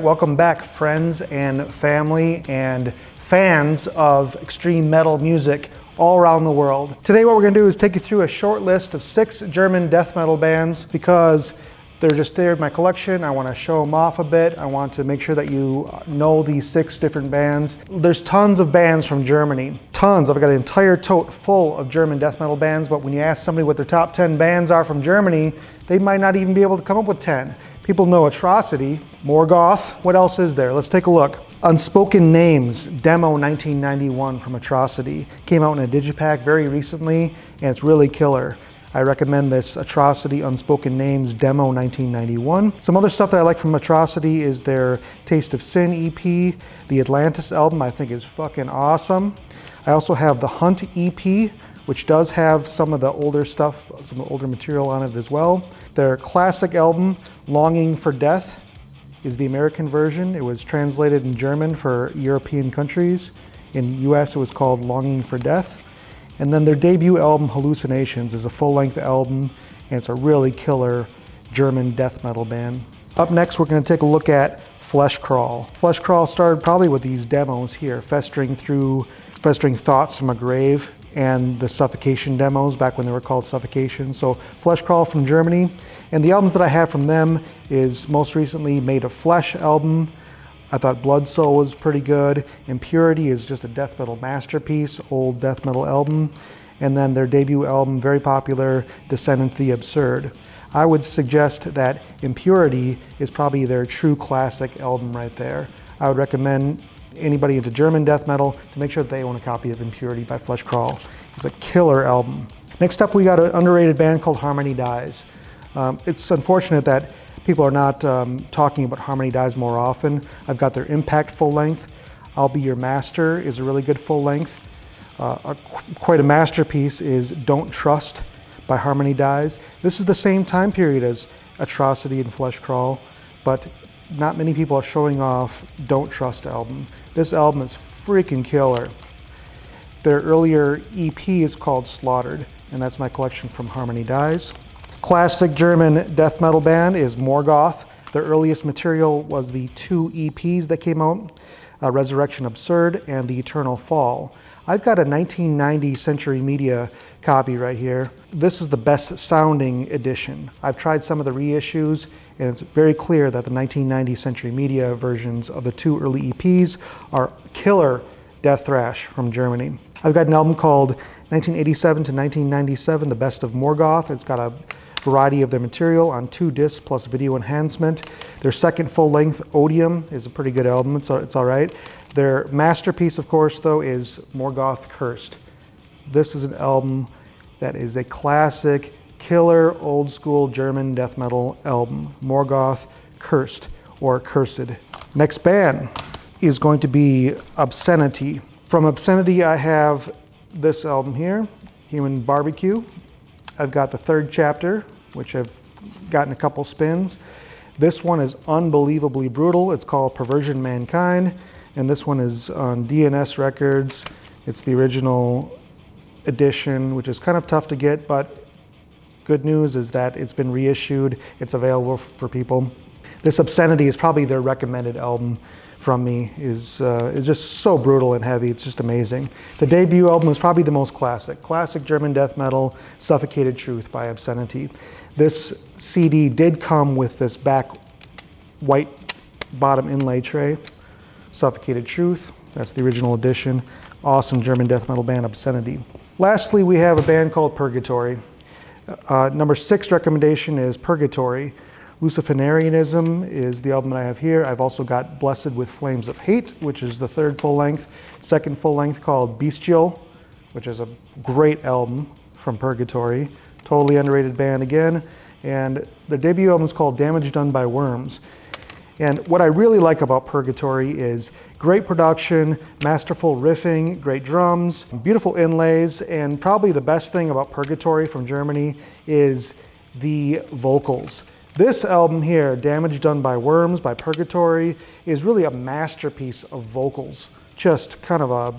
welcome back, friends and family and fans of extreme metal music all around the world. Today what we're going to do is take you through a short list of 6 German death metal bands because they're just there in my collection. I want to show them off a bit. I want to make sure that you know these 6 different bands. There's tons of bands from Germany. Tons. I've got an entire tote full of German death metal bands, but when you ask somebody what their top 10 bands are from Germany, they might not even be able to come up with 10. People know Atrocity, Morgoth. What else is there? Let's take a look. Unspoken Names, demo 1991 from Atrocity. Came out in a digipack very recently, and it's really killer. I recommend this Atrocity Unspoken Names demo 1991. Some other stuff that I like from Atrocity is their Taste of Sin EP. The Atlantis album I think is fucking awesome. I also have the Hunt EP, which does have some of the older stuff, some of the older material on it as well. Their classic album, Longing for Death, is the American version. It was translated in German for European countries. In the US, it was called Longing for Death. And then their debut album, Hallucinations, is a full-length album, and it's a really killer German death metal band. Up next, we're gonna take a look at Fleshcrawl. Fleshcrawl started probably with these demos here, Festering Thoughts from a Grave, and the Suffocation demos back when they were called Suffocation. So Fleshcrawl from Germany. And the albums that I have from them is most recently Made of Flesh album. I thought Blood Soul was pretty good. Impurity is just a death metal masterpiece, old death metal album. And then their debut album, very popular, Descendant the Absurd. I would suggest that Impurity is probably their true classic album right there. I would recommend anybody into German death metal to make sure that they own a copy of Impurity by Fleshcrawl. It's a killer album. Next up, we got an underrated band called Harmony Dies. It's unfortunate that people are not talking about Harmony Dies more often. I've got their Impact full length. I'll Be Your Master is a really good full length. Quite a masterpiece is Don't Trust by Harmony Dies. This is the same time period as Atrocity and Fleshcrawl, but not many people are showing off Don't Trust album. This album is freaking killer. Their earlier EP is called Slaughtered, and that's my collection from Harmony Dies. Classic German death metal band is Morgoth. Their earliest material was the 2 EPs that came out, Resurrection Absurd and The Eternal Fall. I've got a 1990 Century Media copy right here. This is the best sounding edition. I've tried some of the reissues, and it's very clear that the 1990 Century Media versions of the 2 early EPs are killer death thrash from Germany. I've got an album called 1987 to 1997, The Best of Morgoth. It's got a variety of their material on 2 discs plus video enhancement. Their second full-length, Odium, is a pretty good album. It's all right. Their masterpiece, of course, though, is Morgoth Cursed. This is an album that is a classic, killer, old-school German death metal album. Morgoth Cursed, or Cursed. Next band is going to be Obscenity. From Obscenity, I have this album here, Human Barbecue. I've got the 3rd chapter, which I've gotten a couple spins. This one is unbelievably brutal. It's called Perversion Mankind, and this one is on DNS Records. It's the original edition, which is kind of tough to get, but good news is that it's been reissued. It's available for people. This Obscenity is probably their recommended album from me. Is just so brutal and heavy. It's just amazing. The debut album is probably the most classic German death metal, Suffocated Truth by Obscenity. This CD did come with this back white bottom inlay tray. Suffocated Truth, that's the original edition. Awesome German death metal band, Obscenity. Lastly, we have a band called Purgatory. Number 6 recommendation is Purgatory. Luciferianism is the album that I have here. I've also got Blessed with Flames of Hate, which is the 3rd full length. Second full length called Bestial, which is a great album from Purgatory. Totally underrated band again. And the debut album is called Damage Done by Worms. And what I really like about Purgatory is great production, masterful riffing, great drums, beautiful inlays, and probably the best thing about Purgatory from Germany is the vocals. This album here, Damage Done by Worms by Purgatory, is really a masterpiece of vocals. Just kind of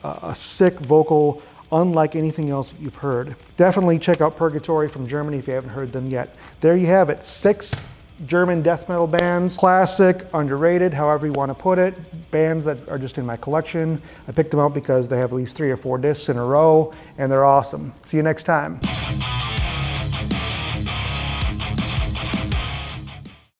a sick vocal, unlike anything else that you've heard. Definitely check out Purgatory from Germany if you haven't heard them yet. There you have it, 6 German death metal bands. Classic, underrated, however you want to put it. Bands that are just in my collection. I picked them out because they have at least 3 or 4 discs in a row, and they're awesome. See you next time.